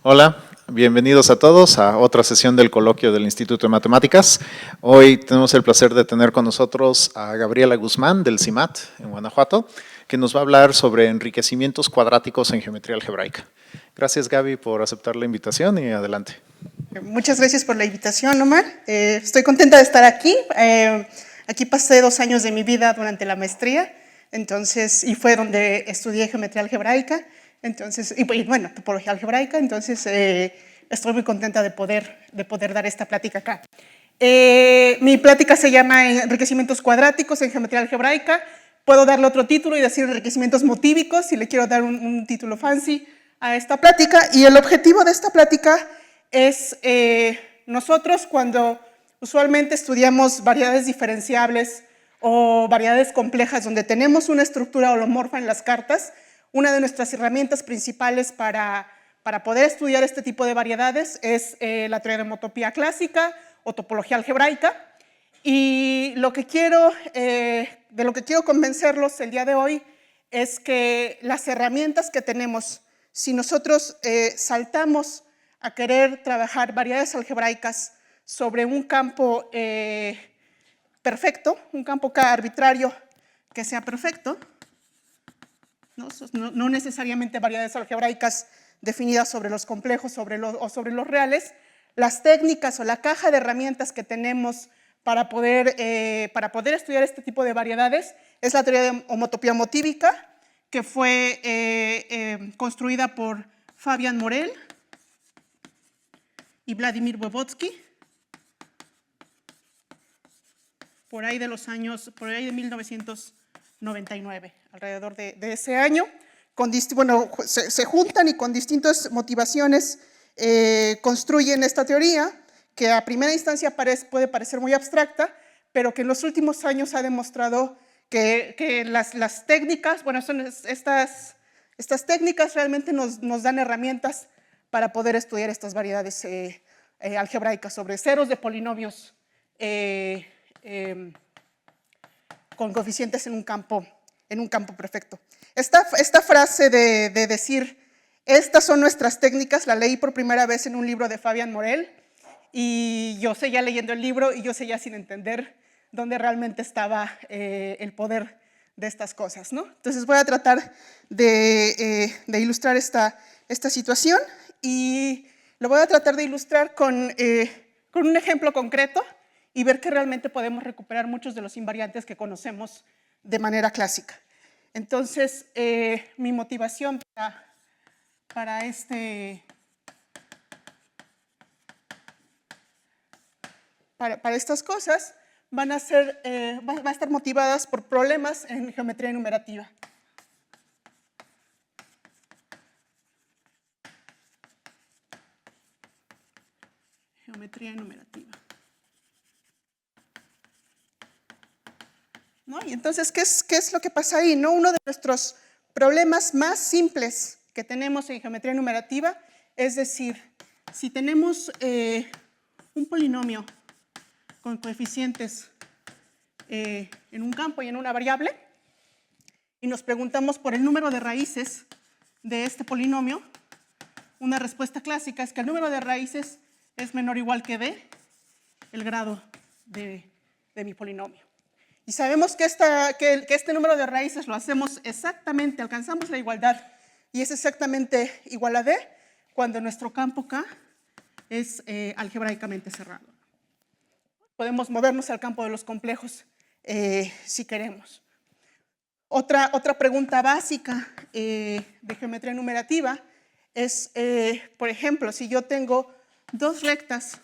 Hola, bienvenidos a todos a otra sesión del coloquio del Instituto de Matemáticas. Hoy tenemos el placer de tener con nosotros a Gabriela Guzmán del CIMAT en Guanajuato, que nos va a hablar sobre enriquecimientos cuadráticos en geometría algebraica. Gracias, Gaby, por aceptar la invitación y adelante. Muchas gracias por la invitación, Omar. Estoy contenta de estar aquí. Aquí pasé 2 años de mi vida durante la maestría, y fue donde estudié geometría algebraica, y bueno, topología algebraica, estoy muy contenta de poder dar esta plática acá. Mi plática se llama Enriquecimientos cuadráticos en geometría algebraica. Puedo darle otro título y decir enriquecimientos motívicos, si le quiero dar un título fancy a esta plática. Y el objetivo de esta plática es nosotros cuando usualmente estudiamos variedades diferenciables o variedades complejas donde tenemos una estructura holomorfa en las cartas, una de nuestras herramientas principales para poder estudiar este tipo de variedades es la teoría de homotopía clásica o topología algebraica. Y de lo que quiero convencerlos el día de hoy es que las herramientas que tenemos, si nosotros saltamos a querer trabajar variedades algebraicas sobre un campo perfecto, un campo K arbitrario que sea perfecto, no necesariamente variedades algebraicas definidas sobre los complejos o sobre los reales, las técnicas o la caja de herramientas que tenemos para poder estudiar este tipo de variedades es la teoría de homotopía motívica, que fue construida por Fabian Morel y Vladimir Voevodsky, por ahí de 1999, alrededor de ese año. Se juntan y con distintas motivaciones construyen esta teoría, que a primera instancia puede parecer muy abstracta, pero que en los últimos años ha demostrado que las técnicas, estas técnicas realmente nos dan herramientas para poder estudiar estas variedades algebraicas sobre ceros de polinomios con coeficientes en un campo perfecto. Esta frase de decir, estas son nuestras técnicas, la leí por primera vez en un libro de Fabian Morel, y yo seguía leyendo el libro y yo seguía sin entender dónde realmente estaba el poder de estas cosas, ¿no? Entonces voy a tratar de ilustrar esta situación, y lo voy a tratar de ilustrar con un ejemplo concreto y ver que realmente podemos recuperar muchos de los invariantes que conocemos de manera clásica. Entonces, mi motivación para estas cosas va a estar motivadas por problemas en geometría enumerativa. Geometría enumerativa. ¿No? Y entonces, ¿qué es lo que pasa ahí? ¿No? Uno de nuestros problemas más simples que tenemos en geometría enumerativa es decir, si tenemos un polinomio con coeficientes en un campo y en una variable, y nos preguntamos por el número de raíces de este polinomio, una respuesta clásica es que el número de raíces es menor o igual que d, el grado de mi polinomio. Y sabemos que este número de raíces lo hacemos exactamente, alcanzamos la igualdad, y es exactamente igual a d cuando nuestro campo K es algebraicamente cerrado. Podemos movernos al campo de los complejos si queremos. Otra pregunta básica de geometría enumerativa es, por ejemplo, si yo tengo 2 rectas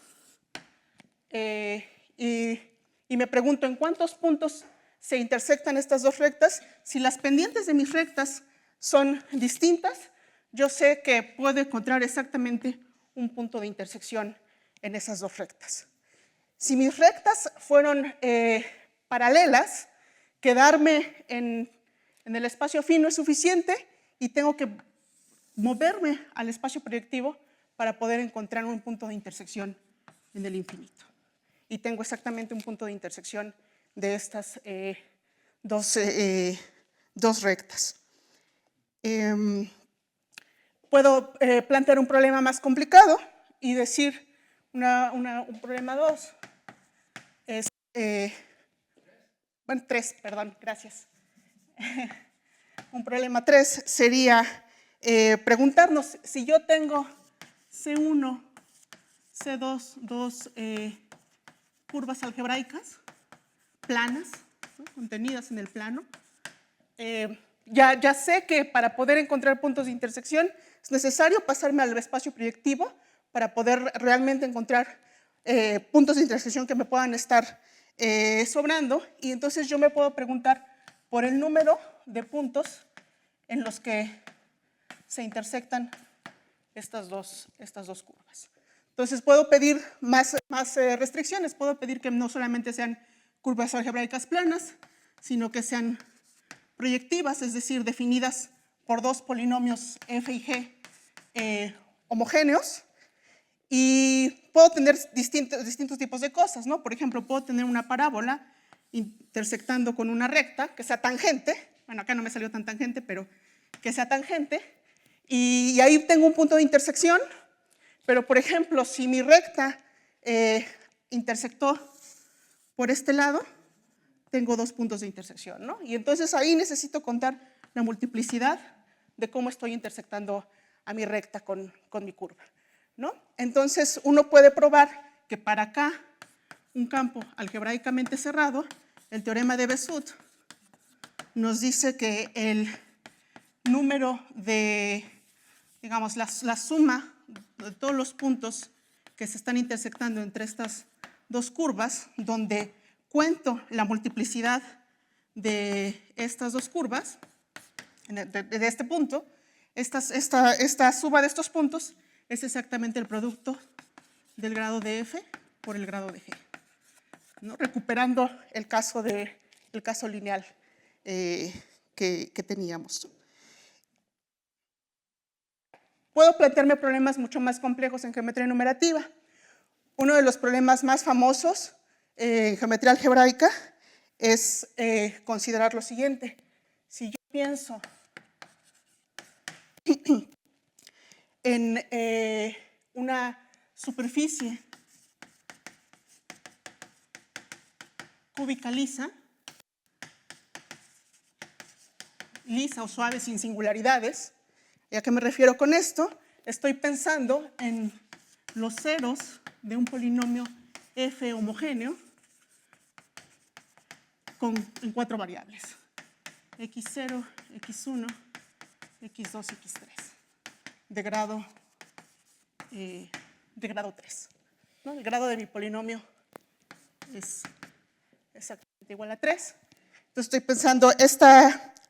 y me pregunto en cuántos puntos se intersectan estas 2 rectas, si las pendientes de mis rectas son distintas, yo sé que puedo encontrar exactamente un punto de intersección en esas 2 rectas. Si mis rectas fueron paralelas, quedarme en el espacio fino es suficiente y tengo que moverme al espacio proyectivo para poder encontrar un punto de intersección en el infinito. Y tengo exactamente un punto de intersección de estas dos rectas. puedo plantear un problema más complicado y decir un problema 2 es, bueno, 3, perdón, gracias. Un problema 3 sería preguntarnos si yo tengo C1, C2, dos curvas algebraicas planas, ¿no?, contenidas en el plano. Ya sé que para poder encontrar puntos de intersección es necesario pasarme al espacio proyectivo para poder realmente encontrar puntos de intersección que me puedan estar sobrando, y entonces yo me puedo preguntar por el número de puntos en los que se intersectan estas dos curvas. Entonces puedo pedir más restricciones, puedo pedir que no solamente sean curvas algebraicas planas, sino que sean proyectivas, es decir, definidas por dos polinomios f y g homogéneos, y puedo tener distintos tipos de cosas, ¿no? Por ejemplo, puedo tener una parábola intersectando con una recta que sea tangente. Bueno, acá no me salió tan tangente, pero que sea tangente, y ahí tengo un punto de intersección. Pero, por ejemplo, si mi recta intersectó por este lado, tengo dos puntos de intersección, ¿no? Y entonces ahí necesito contar la multiplicidad de cómo estoy intersectando a mi recta con mi curva, ¿no? Entonces uno puede probar que para acá, un campo algebraicamente cerrado, el teorema de Besut nos dice que el número de, digamos, la suma de todos los puntos que se están intersectando entre estas dos curvas, donde cuento la multiplicidad de estas dos curvas, de este punto, esta suma de estos puntos es exactamente el producto del grado de f por el grado de g, ¿no? Recuperando el caso lineal que teníamos. Puedo plantearme problemas mucho más complejos en geometría numerativa. Uno de los problemas más famosos en geometría algebraica es considerar lo siguiente. Si yo pienso en una superficie cúbica lisa o suave sin singularidades, ¿y a qué me refiero con esto? Estoy pensando en los ceros de un polinomio f homogéneo en 4 variables: x0, x1, x2, x3, de grado 3, ¿no? El grado de mi polinomio es exactamente igual a 3. Entonces estoy pensando,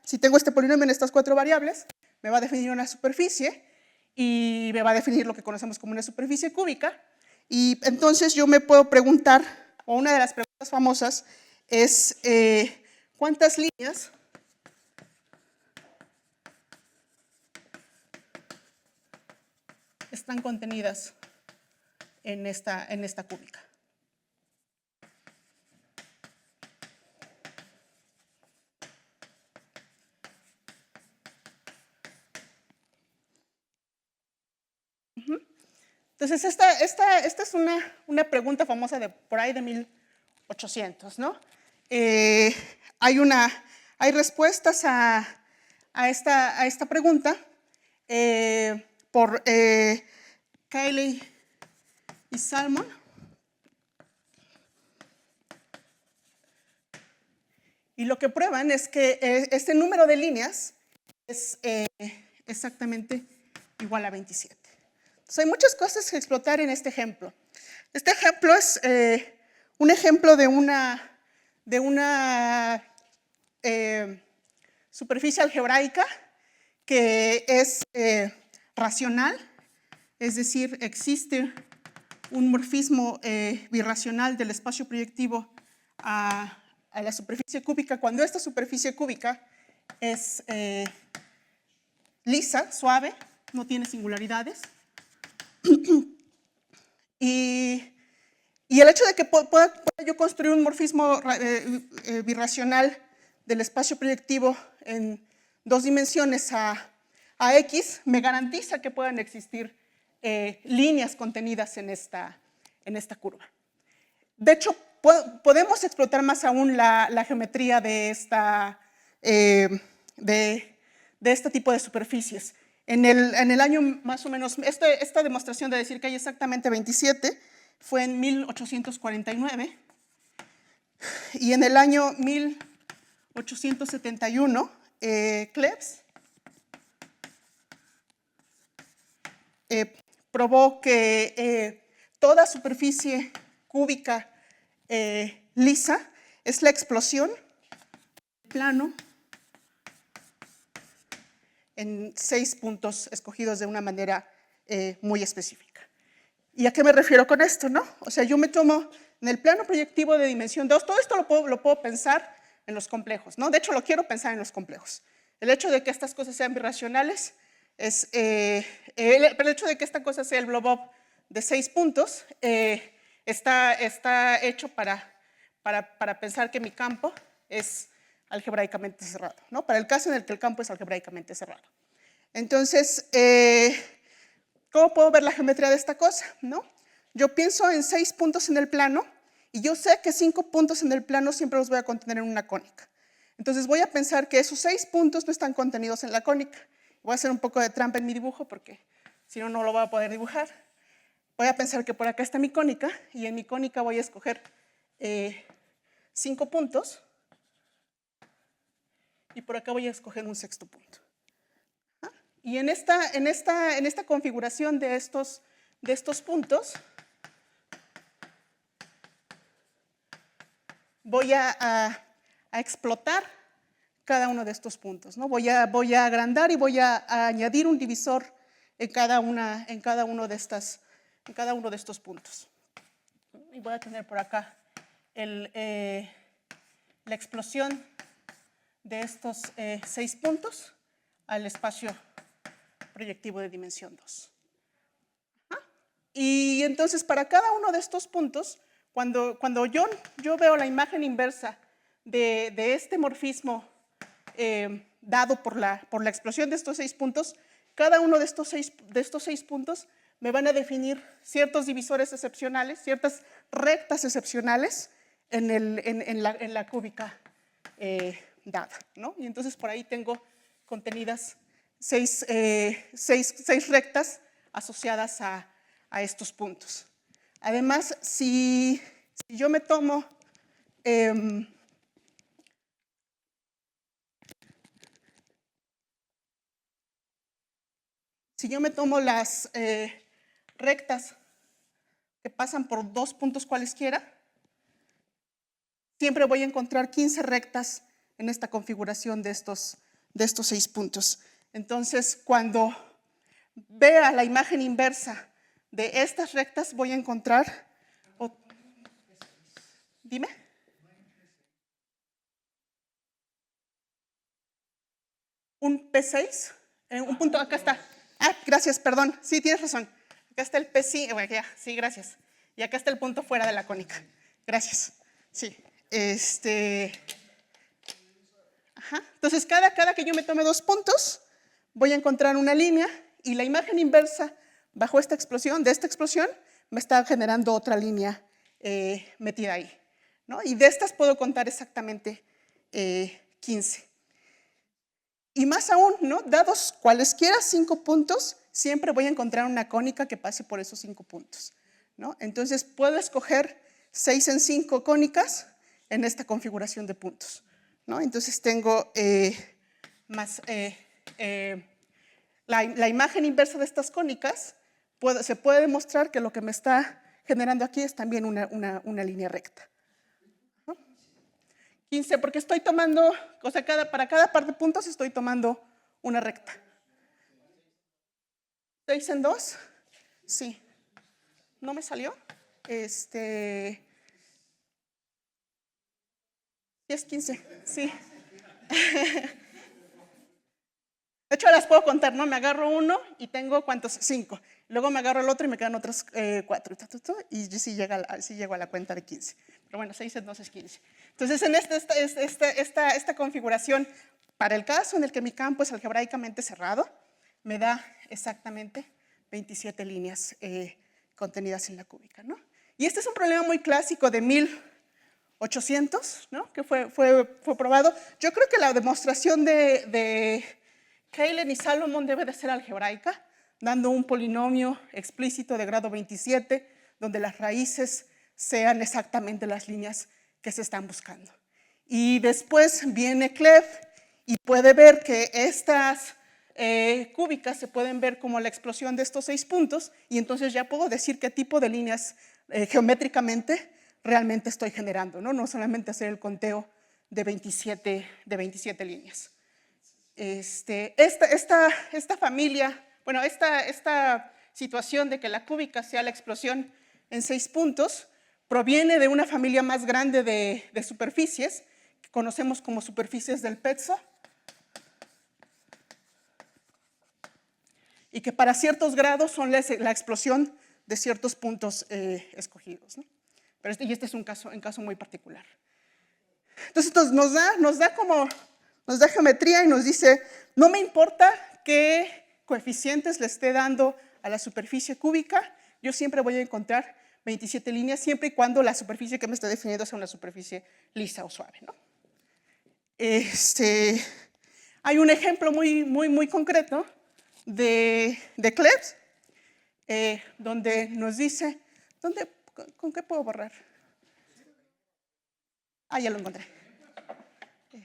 si tengo este polinomio en estas 4 variables, me va a definir una superficie y me va a definir lo que conocemos como una superficie cúbica. Y entonces yo me puedo preguntar, o una de las preguntas famosas es ¿cuántas líneas están contenidas en esta cúbica? Entonces, esta es una pregunta famosa de por ahí de 1800, ¿no? Hay respuestas a esta pregunta por Cayley y Salmon. Y lo que prueban es que este número de líneas es exactamente igual a 27. Entonces, hay muchas cosas que explotar en este ejemplo. Este ejemplo es un ejemplo de una superficie algebraica que es racional, es decir, existe un morfismo birracional del espacio proyectivo a la superficie cúbica cuando esta superficie cúbica es lisa, suave, no tiene singularidades. Y el hecho de que pueda yo construir un morfismo birracional del espacio proyectivo en 2 dimensiones a a X, me garantiza que puedan existir líneas contenidas en esta curva. De hecho, podemos explotar más aún la geometría de este tipo de superficies. En el año más o menos, esta demostración de decir que hay exactamente 27 fue en 1849, y en el año 1871, Clebs probó que toda superficie cúbica lisa es la explosión plano en 6 puntos escogidos de una manera muy específica. ¿Y a qué me refiero con esto, no? O sea, yo me tomo en el plano proyectivo de dimensión 2, todo esto lo puedo pensar en los complejos, ¿no? De hecho, lo quiero pensar en los complejos. El hecho de que estas cosas sean birracionales pero el hecho de que esta cosa sea el blob-up de 6 puntos está hecho para pensar que mi campo es algebraicamente cerrado, ¿no? Para el caso en el que el campo es algebraicamente cerrado. Entonces, ¿cómo puedo ver la geometría de esta cosa, no? Yo pienso en 6 puntos en el plano y yo sé que 5 puntos en el plano siempre los voy a contener en una cónica. Entonces voy a pensar que esos 6 puntos no están contenidos en la cónica. Voy a hacer un poco de trampa en mi dibujo porque si no, no lo voy a poder dibujar. Voy a pensar que por acá está mi cónica y en mi cónica voy a escoger 5 puntos y por acá voy a escoger un sexto punto. Y en esta configuración de estos puntos voy a explotar cada uno de estos puntos, ¿no? Voy a agrandar y voy a añadir un divisor en cada uno de estos puntos. Y voy a tener por acá la explosión de estos 6 puntos al espacio proyectivo de dimensión 2. Y entonces para cada uno de estos puntos, cuando yo veo la imagen inversa de este morfismo dado por la explosión de estos 6 puntos, cada uno de estos seis puntos me van a definir ciertos divisores excepcionales, ciertas rectas excepcionales en la cúbica dada, ¿no? Y entonces por ahí tengo contenidas 6 rectas asociadas a estos puntos. Además, si yo me tomo las rectas que pasan por 2 puntos cualesquiera, siempre voy a encontrar 15 rectas en esta configuración de estos 6 puntos. Entonces, cuando vea la imagen inversa de estas rectas, voy a encontrar... Dime. ¿Un P6? Un punto, acá está. Ah, gracias, perdón. Sí, tienes razón. Acá está el P5. Bueno, ya, sí, gracias. Y acá está el punto fuera de la cónica. Gracias. Sí. Ajá. Entonces, cada que yo me tome 2 puntos, voy a encontrar una línea y la imagen inversa bajo esta explosión, me está generando otra línea metida ahí, ¿no? Y de estas puedo contar exactamente 15. Y más aún, ¿no? Dados cualesquiera 5 puntos, siempre voy a encontrar una cónica que pase por esos 5 puntos, ¿no? Entonces, puedo escoger 6 en 5 cónicas en esta configuración de puntos, ¿no? Entonces, tengo la imagen inversa de estas cónicas, se puede demostrar que lo que me está generando aquí es también una línea recta. 15, porque estoy tomando, o sea, para cada par de puntos estoy tomando una recta. 6 en 2, sí. ¿No me salió? Es 15, sí. De hecho, las puedo contar, ¿no? Me agarro uno y tengo, ¿cuántos? 5. Luego me agarro el otro y me quedan otros 4. Y sí llego a la cuenta de 15. Pero bueno, 6 en 2 es 15. Entonces, en esta configuración, para el caso en el que mi campo es algebraicamente cerrado, me da exactamente 27 líneas contenidas en la cúbica, ¿no? Y este es un problema muy clásico de 1800, ¿no? Que fue probado. Yo creo que la demostración de Cayley y Salomon debe de ser algebraica, dando un polinomio explícito de grado 27, donde las raíces sean exactamente las líneas que se están buscando. Y después viene Cleb y puede ver que estas cúbicas se pueden ver como la explosión de estos 6 puntos, y entonces ya puedo decir qué tipo de líneas geométricamente realmente estoy generando, ¿no? No solamente hacer el conteo de 27 líneas. Esta familia, bueno, esta situación de que la cúbica sea la explosión en 6 puntos proviene de una familia más grande de superficies que conocemos como superficies del pezzo, y que para ciertos grados son la explosión de ciertos puntos escogidos, ¿no? Pero este es un caso muy particular. Entonces nos da geometría y nos dice, no me importa qué coeficientes le esté dando a la superficie cúbica, yo siempre voy a encontrar 27 líneas, siempre y cuando la superficie que me esté definiendo sea una superficie lisa o suave, ¿no? Hay un ejemplo muy concreto de Clebs, donde nos dice, ¿con qué puedo borrar? Ah, ya lo encontré.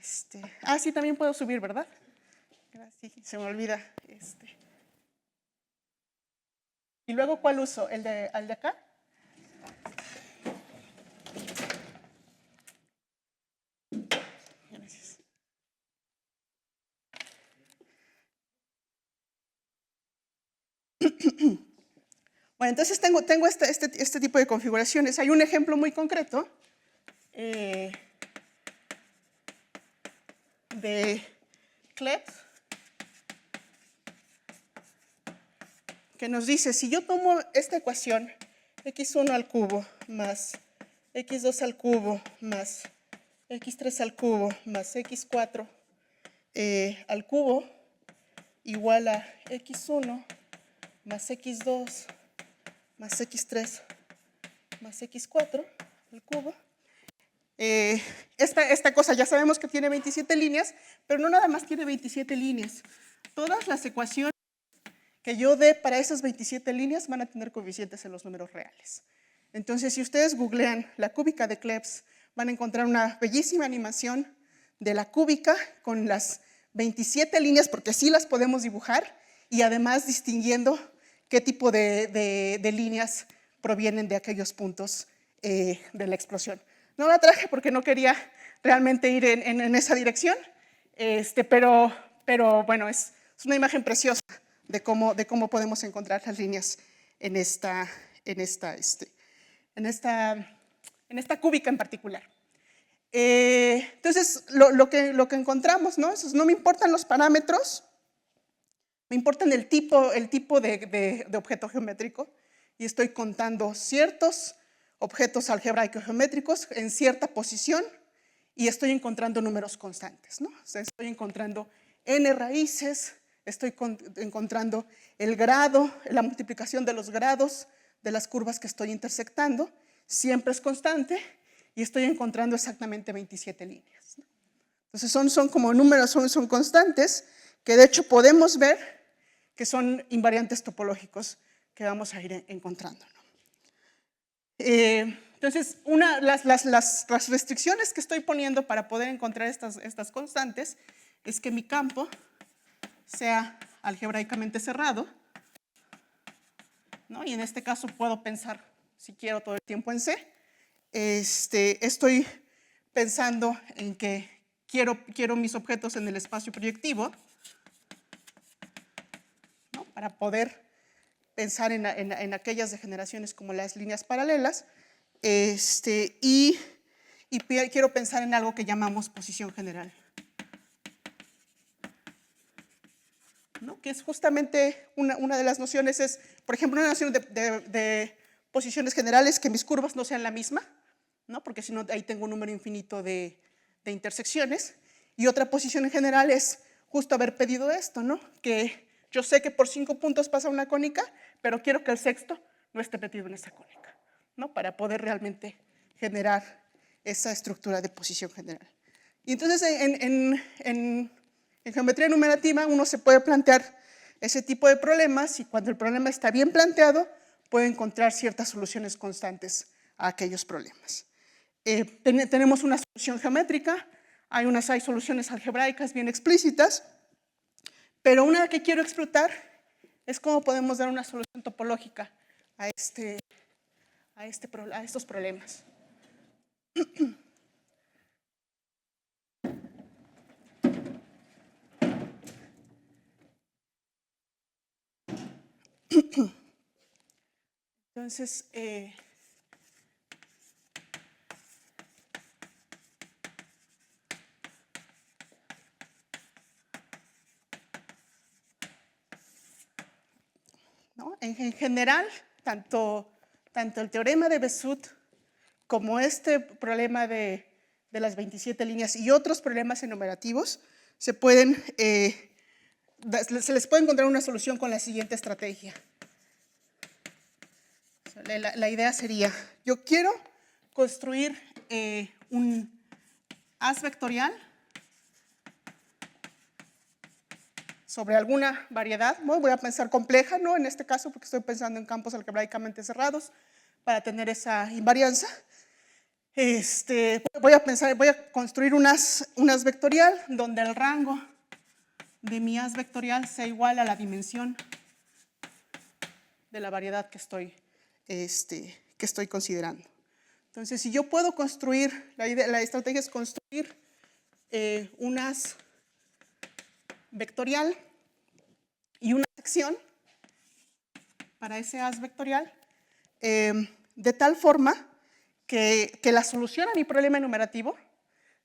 Sí, también puedo subir, ¿verdad? Sí, se me olvida. ¿Y luego cuál uso? ¿El de acá? Gracias. Bueno, entonces tengo este tipo de configuraciones. Hay un ejemplo muy concreto de Cleb que nos dice, si yo tomo esta ecuación, x1 al cubo más x2 al cubo más x3 al cubo más x4 al cubo igual a x1 más x2 más x3 más x4 al cubo. Esta cosa ya sabemos que tiene 27 líneas, pero no nada más tiene 27 líneas. Todas las ecuaciones que yo dé para esas 27 líneas van a tener coeficientes en los números reales. Entonces, si ustedes googlean la cúbica de Clebs, van a encontrar una bellísima animación de la cúbica con las 27 líneas, porque sí las podemos dibujar, y además distinguiendo qué tipo de líneas provienen de aquellos puntos de la explosión. No la traje porque no quería realmente ir en esa dirección, pero bueno, es una imagen preciosa de cómo podemos encontrar las líneas en esta cúbica en particular. Entonces, lo que encontramos, ¿no? No me importan los parámetros, me importan el tipo de objeto geométrico, y estoy contando ciertos objetos algebraicos geométricos en cierta posición, y estoy encontrando números constantes, ¿no? O sea, estoy encontrando n raíces, estoy encontrando el grado, la multiplicación de los grados de las curvas que estoy intersectando, siempre es constante, y estoy encontrando exactamente 27 líneas, ¿no? Entonces son como números, son constantes, que de hecho podemos ver que son invariantes topológicos que vamos a ir encontrando, ¿no? Entonces, las restricciones que estoy poniendo para poder encontrar estas constantes es que mi campo sea algebraicamente cerrado, ¿no? Y en este caso puedo pensar, si quiero, todo el tiempo en C. Estoy pensando en que quiero mis objetos en el espacio proyectivo, ¿no? Para poder pensar en aquellas degeneraciones como las líneas paralelas, y quiero pensar en algo que llamamos posición general, ¿no? Que es justamente una de las nociones, es, por ejemplo, una noción de posiciones generales, que mis curvas no sean la misma, ¿no? Porque si no, ahí tengo un número infinito de intersecciones. Y otra posición en general es justo haber pedido esto, ¿no? Que Yo sé que por 5 puntos pasa una cónica, pero quiero que el sexto no esté metido en esa cónica, ¿no? Para poder realmente generar esa estructura de posición general. Y entonces en geometría numerativa uno se puede plantear ese tipo de problemas y cuando el problema está bien planteado puede encontrar ciertas soluciones constantes a aquellos problemas. Tenemos una solución geométrica, hay soluciones algebraicas bien explícitas, pero una que quiero explotar es cómo podemos dar una solución topológica a estos problemas. Entonces, ¿no? En general, tanto el teorema de Besut como este problema de las 27 líneas y otros problemas enumerativos se les puede encontrar una solución con la siguiente estrategia. La idea sería, yo quiero construir un haz vectorial sobre alguna variedad, ¿no? Voy a pensar compleja, ¿no? En este caso, porque estoy pensando en campos algebraicamente cerrados para tener esa invarianza. Voy a construir un haz vectorial donde el rango de mi haz vectorial sea igual a la dimensión de la variedad que estoy considerando. Entonces, si yo puedo construir, la estrategia es construir un haz vectorial y una sección para ese haz vectorial de tal forma que la solución a mi problema enumerativo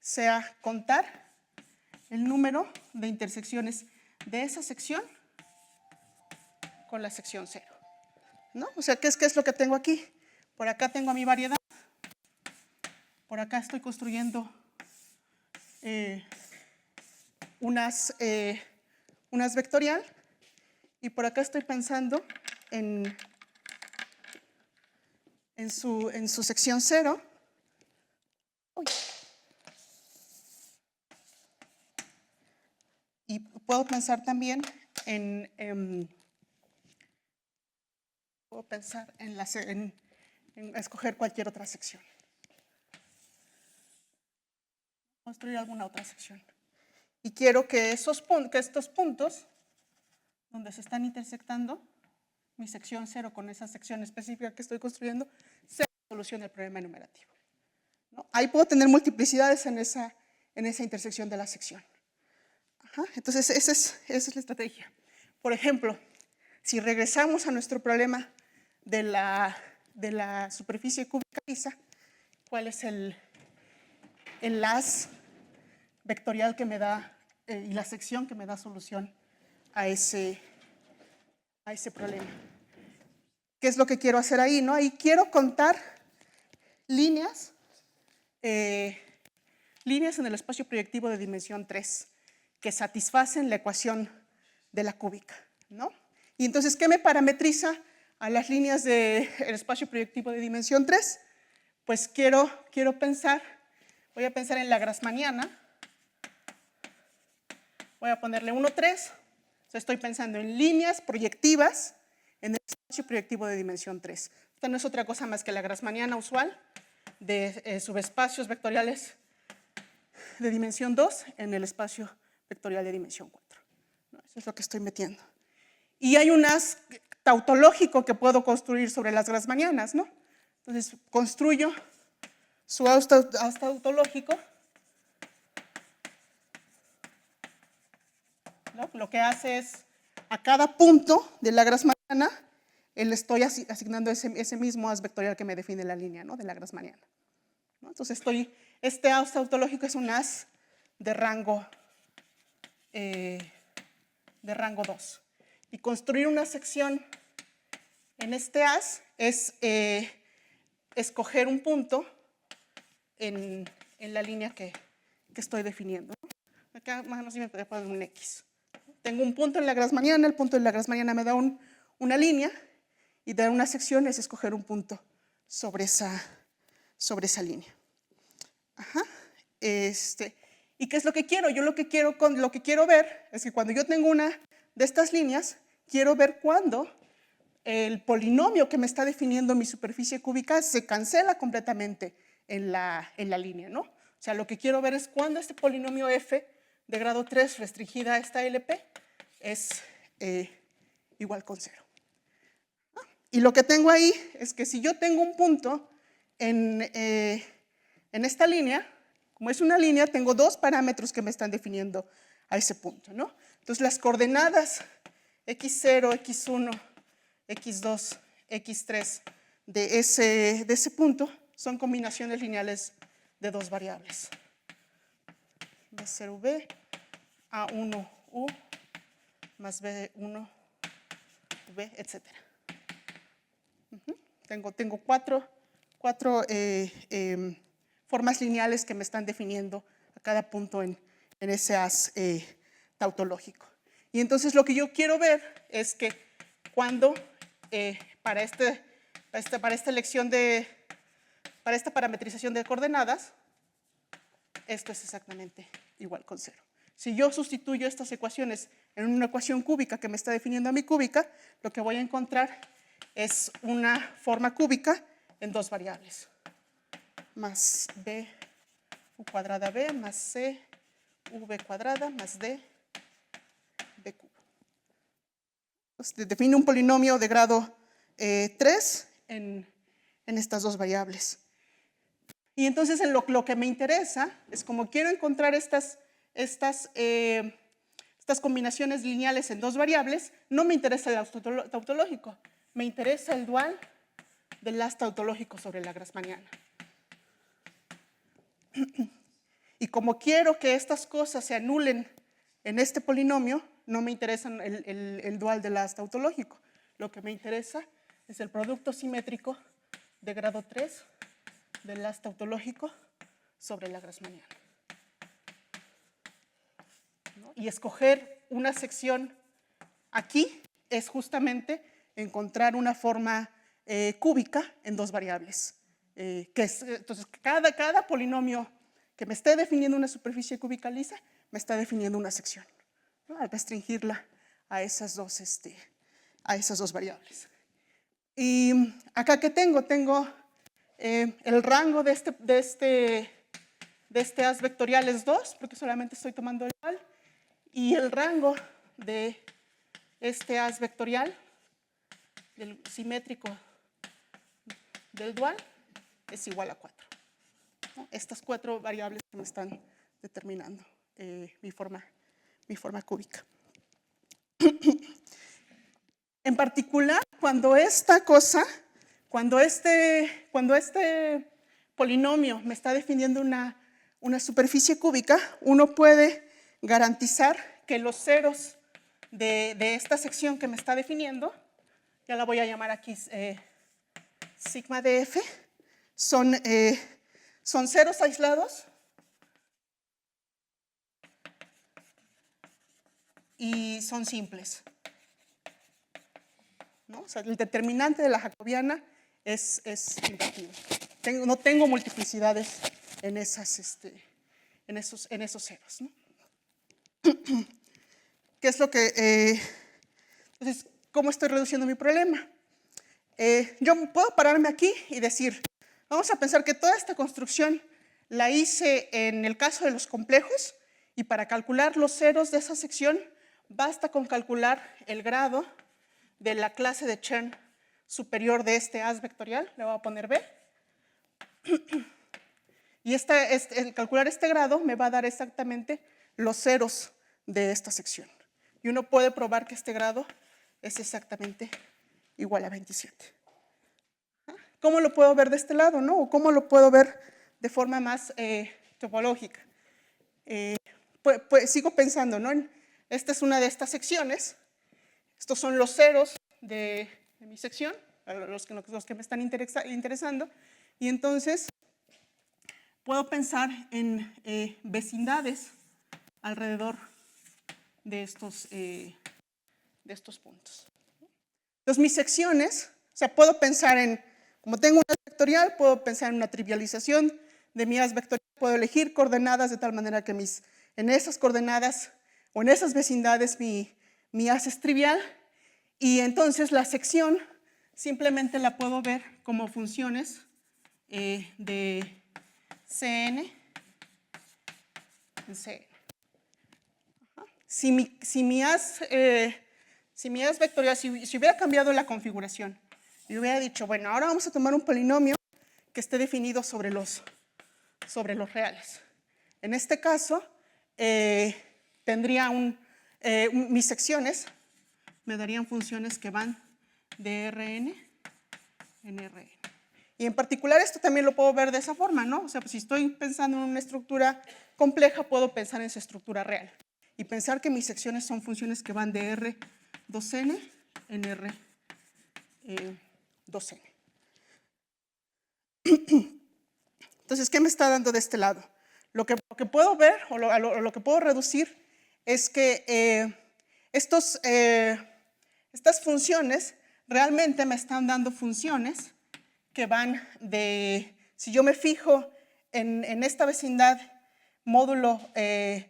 sea contar el número de intersecciones de esa sección con la sección 0, ¿no? O sea, ¿qué es lo que tengo aquí? Por acá tengo a mi variedad, por acá estoy construyendo un haz vectorial y por acá estoy pensando en su sección 0. Uy. Y puedo pensar también puedo pensar en escoger cualquier otra sección. Construir alguna otra sección. Y quiero que estos puntos donde se están intersectando mi sección 0 con esa sección específica que estoy construyendo sea la solución del problema enumerativo, ¿no? Ahí puedo tener multiplicidades en esa intersección de la sección. Ajá, entonces, esa es la estrategia. Por ejemplo, si regresamos a nuestro problema de la superficie cúbica lisa, ¿cuál es el haz vectorial que me da y la sección que me da solución a ese problema? ¿Qué es lo que quiero hacer ahí, no? Ahí quiero contar líneas en el espacio proyectivo de dimensión 3 que satisfacen la ecuación de la cúbica, ¿no? Y entonces, ¿qué me parametriza a las líneas del espacio proyectivo de dimensión 3? Pues voy a pensar en la grassmanniana, voy a ponerle 1, 3, estoy pensando en líneas proyectivas en el espacio proyectivo de dimensión 3. Esta no es otra cosa más que la grassmanniana usual de subespacios vectoriales de dimensión 2 en el espacio vectorial de dimensión 4. ¿No? Eso es lo que estoy metiendo. Y hay un haz tautológico que puedo construir sobre las grassmannianas, ¿no? Entonces, construyo su haz tautológico, ¿no? Lo que hace es, a cada punto de la grassmanniana, le estoy asignando ese mismo haz vectorial que me define la línea, ¿no? De la grassmanniana, ¿no? Entonces, este haz tautológico es un haz de rango 2. Y construir una sección en este haz es escoger un punto en la línea que estoy definiendo, ¿no? Acá más o menos me podría poner un X. tengo un punto en la grassmanniana, el punto en la grassmanniana me da una línea, y dar una sección es escoger un punto sobre esa línea. Ajá. ¿Y qué es lo que quiero? Yo lo que quiero ver es que cuando yo tengo una de estas líneas, quiero ver cuándo el polinomio que me está definiendo mi superficie cúbica se cancela completamente en la línea, ¿no? O sea, lo que quiero ver es cuándo este polinomio f de grado 3 restringida a esta LP es igual con 0. Y lo que tengo ahí es que si yo tengo un punto en esta línea, como es una línea, tengo dos parámetros que me están definiendo a ese punto, ¿no? Entonces, las coordenadas x0, x1, x2, x3 de ese punto son combinaciones lineales de dos variables. B0v, A1u, más B1v, etc. Tengo cuatro formas lineales que me están definiendo a cada punto en ese haz tautológico. Y entonces lo que yo quiero ver es que cuando para esta parametrización de coordenadas, esto es exactamente igual con 0. Si yo sustituyo estas ecuaciones en una ecuación cúbica que me está definiendo a mi cúbica, lo que voy a encontrar es una forma cúbica en dos variables. Más b u cuadrada b más c v cuadrada más d b cubo. Entonces, define un polinomio de grado 3 en estas dos variables. Y entonces lo que me interesa es, como quiero encontrar estas combinaciones lineales en dos variables, no me interesa el haz tautológico, me interesa el dual del haz tautológico sobre la grassmanniana. Y como quiero que estas cosas se anulen en este polinomio, no me interesa el dual del haz tautológico. Lo que me interesa es el producto simétrico de grado 3 del haz tautológico sobre la grassmanniana. ¿No? Y escoger una sección aquí es justamente encontrar una forma cúbica en dos variables. Entonces, cada polinomio que me esté definiendo una superficie cúbica lisa me está definiendo una sección, ¿no? Al restringirla a esas dos variables. Y acá, ¿qué tengo? Tengo el rango de este haz vectorial es 2, porque solamente estoy tomando el dual, y el rango de este haz vectorial, del simétrico del dual, es igual a 4. ¿No? Estas cuatro variables que me están determinando mi forma cúbica. En particular, cuando este polinomio me está definiendo una superficie cúbica, uno puede garantizar que los ceros de esta sección que me está definiendo, ya la voy a llamar aquí sigma de f, son ceros aislados y son simples, ¿no? O sea, el determinante de la jacobiana es invertido. No tengo multiplicidades en esos ceros, ¿no? ¿Qué es lo que... entonces, ¿cómo estoy reduciendo mi problema? Yo puedo pararme aquí y decir, vamos a pensar que toda esta construcción la hice en el caso de los complejos, y para calcular los ceros de esa sección basta con calcular el grado de la clase de Chern superior de este haz vectorial, le voy a poner B, y calcular este grado me va a dar exactamente los ceros de esta sección. Y uno puede probar que este grado es exactamente igual a 27. ¿Cómo lo puedo ver de este lado, no? ¿O cómo lo puedo ver de forma más topológica? Pues sigo pensando, ¿no? Esta es una de estas secciones. Estos son los ceros de mi sección, los que me están interesando. Y entonces puedo pensar en vecindades alrededor de estos puntos. Entonces, mis secciones, o sea, puedo pensar en, como tengo una vectorial, puedo pensar en una trivialización de mi haz vectorial, puedo elegir coordenadas de tal manera que en esas coordenadas o en esas vecindades mi haz es trivial, y entonces la sección simplemente la puedo ver como funciones de Cn en Cn. Si mi haz vectorial, si hubiera cambiado la configuración y hubiera dicho, bueno, ahora vamos a tomar un polinomio que esté definido sobre los reales. En este caso, tendría mis secciones me darían funciones que van de Rn en Rn. Y en particular esto también lo puedo ver de esa forma, ¿no? O sea, pues si estoy pensando en una estructura compleja, puedo pensar en su estructura real. Y pensar que mis secciones son funciones que van de R2n en R2n. Entonces, ¿qué me está dando de este lado? Lo que puedo ver, o lo que puedo reducir, es que estas funciones realmente me están dando funciones que van de, si yo me fijo en esta vecindad módulo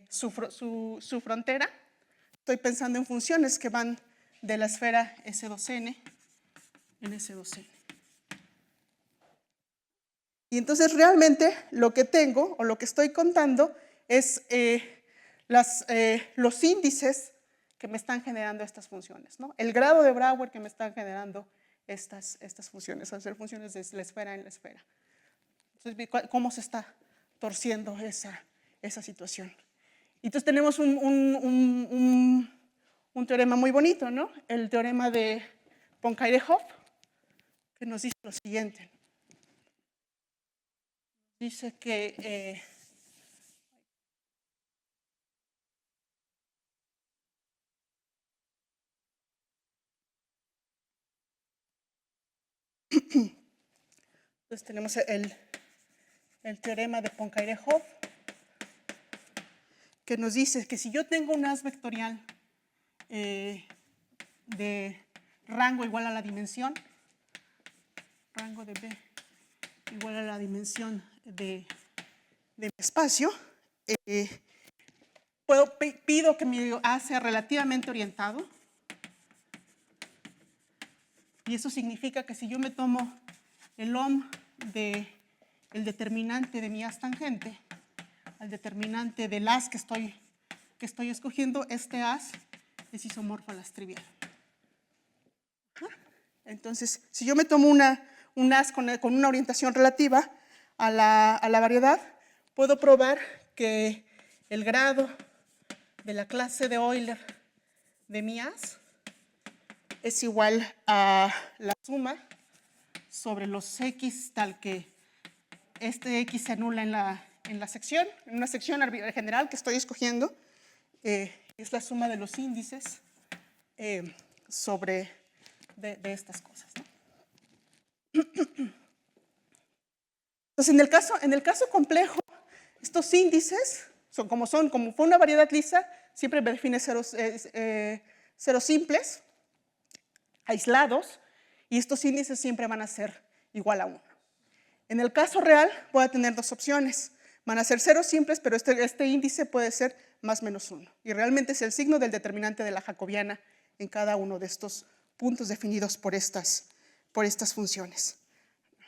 su frontera, estoy pensando en funciones que van de la esfera S2n en S2n. Y entonces realmente lo que tengo, o lo que estoy contando, es los índices que me están generando estas funciones, ¿no? El grado de Brouwer que me están generando estas funciones, al ser funciones de la esfera en la esfera. Entonces, ¿cómo se está torciendo esa situación? Entonces tenemos un teorema muy bonito, ¿no? El teorema de Poincaré-Hopf, que nos dice lo siguiente. Dice que entonces tenemos el teorema de Poincaré-Hopf, que nos dice que si yo tengo un haz vectorial de rango igual a la dimensión, rango de B igual a la dimensión de mi espacio, pido que mi haz sea relativamente orientado, y eso significa que si yo me tomo el OM del determinante de mi haz tangente al determinante del haz que estoy escogiendo, este haz es isomorfo al haz trivial. Entonces, si yo me tomo un haz con una orientación relativa a la variedad, puedo probar que el grado de la clase de Euler de mi haz es igual a la suma sobre los x, tal que este x se anula en la sección, en una sección general que estoy escogiendo, es la suma de los índices sobre de estas cosas, ¿no? Entonces, en el caso complejo, estos índices, como fue una variedad lisa, siempre me define ceros simples, aislados, y estos índices siempre van a ser igual a 1. En el caso real, voy a tener dos opciones. Van a ser ceros simples, pero este índice puede ser más menos 1. Y realmente es el signo del determinante de la jacobiana en cada uno de estos puntos definidos por estas funciones.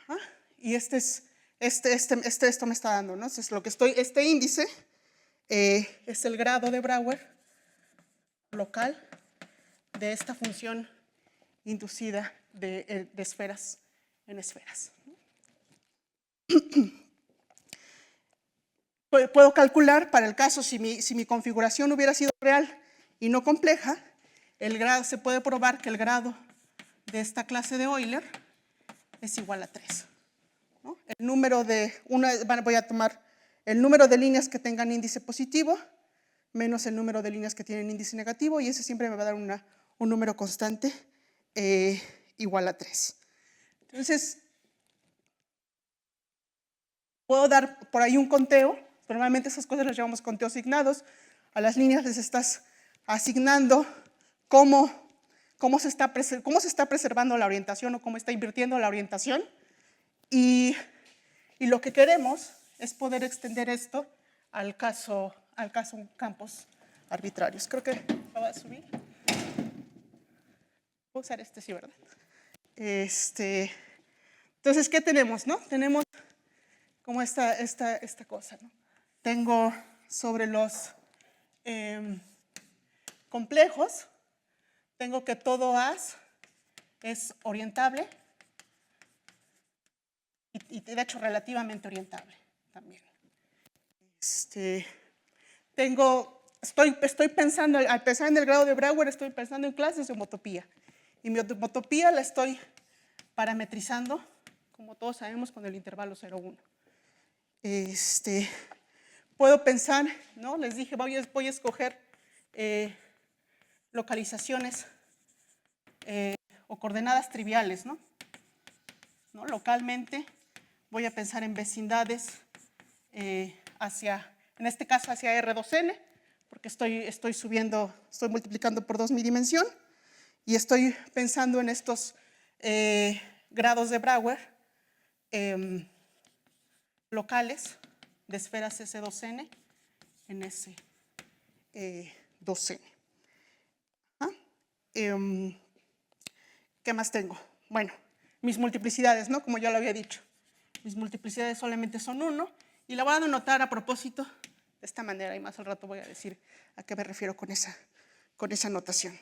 Ajá. Y esto me está dando, ¿no? Entonces, este índice es el grado de Brouwer local de esta función inducida de esferas en esferas. Puedo calcular, para el caso, si mi configuración hubiera sido real y no compleja, se puede probar que el grado de esta clase de Euler es igual a 3. ¿No? Voy a tomar el número de líneas que tengan índice positivo menos el número de líneas que tienen índice negativo, y ese siempre me va a dar un número constante igual a 3. Entonces, puedo dar por ahí un conteo. Normalmente esas cosas las llamamos conteos asignados. A las líneas les estás asignando cómo se está preservando la orientación o cómo está invirtiendo la orientación. Y lo que queremos es poder extender esto al caso campos arbitrarios. Creo que lo voy a subir. Voy a usar sí, ¿verdad? Entonces, ¿qué tenemos, no? Tenemos como esta cosa, ¿no? Tengo sobre los complejos, tengo que todo as es orientable y de hecho relativamente orientable también. Estoy pensando, al pensar en el grado de Brouwer, estoy pensando en clases de homotopía. Y mi homotopía la estoy parametrizando, como todos sabemos, con el intervalo 0,1. Puedo pensar, ¿no? Les dije, voy a escoger localizaciones o coordenadas triviales, ¿no? Localmente voy a pensar en vecindades en este caso hacia R2N, porque estoy multiplicando por 2 mi dimensión, y estoy pensando en estos grados de Brouwer locales de esferas S2N en S2N. ¿Qué más tengo? Bueno, mis multiplicidades, ¿no? Como ya lo había dicho. Mis multiplicidades solamente son 1, y la voy a denotar a propósito de esta manera, y más al rato voy a decir a qué me refiero con esa notación.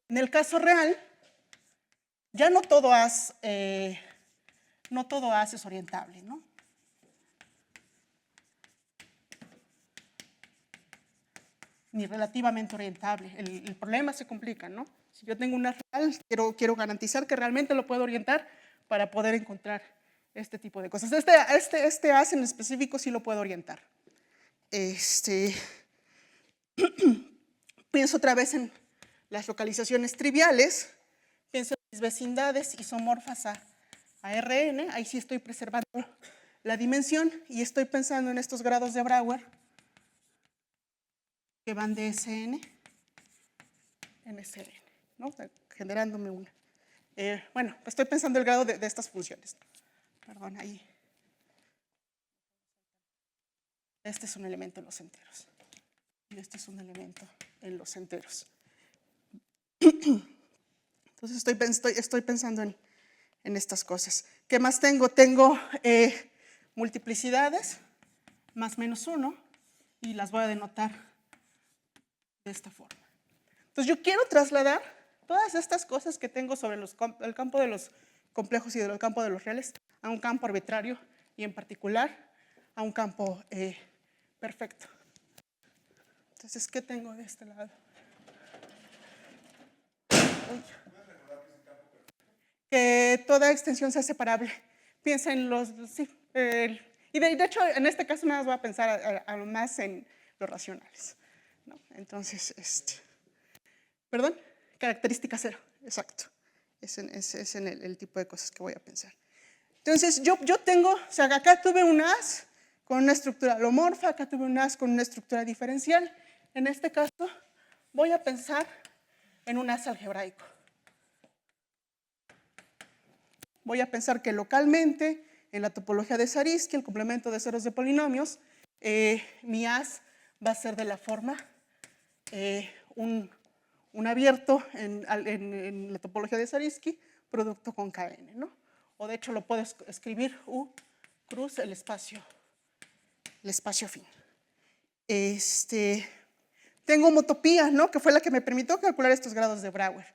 En el caso real, ya no todo as es orientable, ¿no? Ni relativamente orientable. El problema se complica, ¿no? Si yo tengo una real, quiero garantizar que realmente lo puedo orientar para poder encontrar este tipo de cosas. Este as en específico sí lo puedo orientar. Pienso otra vez en las localizaciones triviales, pienso en mis vecindades isomorfas a Rn, ahí sí estoy preservando la dimensión, y estoy pensando en estos grados de Brouwer que van de Sn en Sn, ¿no? Generándome una. Bueno, estoy pensando el grado de estas funciones. Perdón, ahí. Este es un elemento en los enteros. Y este es un elemento en los enteros. Entonces estoy pensando en estas cosas. ¿Qué más tengo? Tengo multiplicidades más menos 1, y las voy a denotar de esta forma. Entonces yo quiero trasladar todas estas cosas que tengo sobre el campo de los complejos y del campo de los reales a un campo arbitrario, y en particular a un campo perfecto. Entonces, ¿qué tengo de este lado? Que toda extensión sea separable. Piensa en los... Sí, y de hecho, en este caso nada más voy a pensar más en los racionales, ¿no? Entonces, perdón, característica 0, exacto. Es en el tipo de cosas que voy a pensar. Entonces, yo tengo, o sea, acá tuve un as con una estructura alomorfa, acá tuve un as con una estructura diferencial. En este caso, voy a pensar en un as algebraico. Voy a pensar que localmente, en la topología de Zariski, el complemento de ceros de polinomios, mi as va a ser de la forma un abierto en la topología de Zariski, producto con Kn, ¿no? O de hecho lo puedo escribir U cruz el espacio fin. Tengo homotopía, ¿no? Que fue la que me permitió calcular estos grados de Brouwer.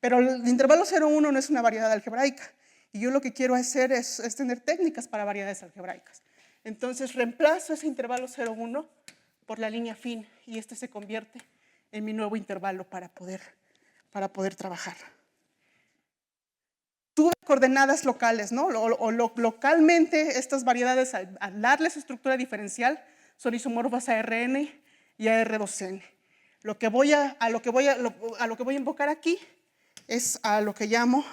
Pero el intervalo 0,1 no es una variedad algebraica. Y yo lo que quiero hacer es tener técnicas para variedades algebraicas. Entonces reemplazo ese intervalo 0,1 por la línea fin, y este se convierte en mi nuevo intervalo para poder trabajar. Tuve coordenadas locales, ¿no? Localmente estas variedades, al darles estructura diferencial, son isomorfas a Rn y a R2N. A lo que voy a invocar aquí es a lo que llamo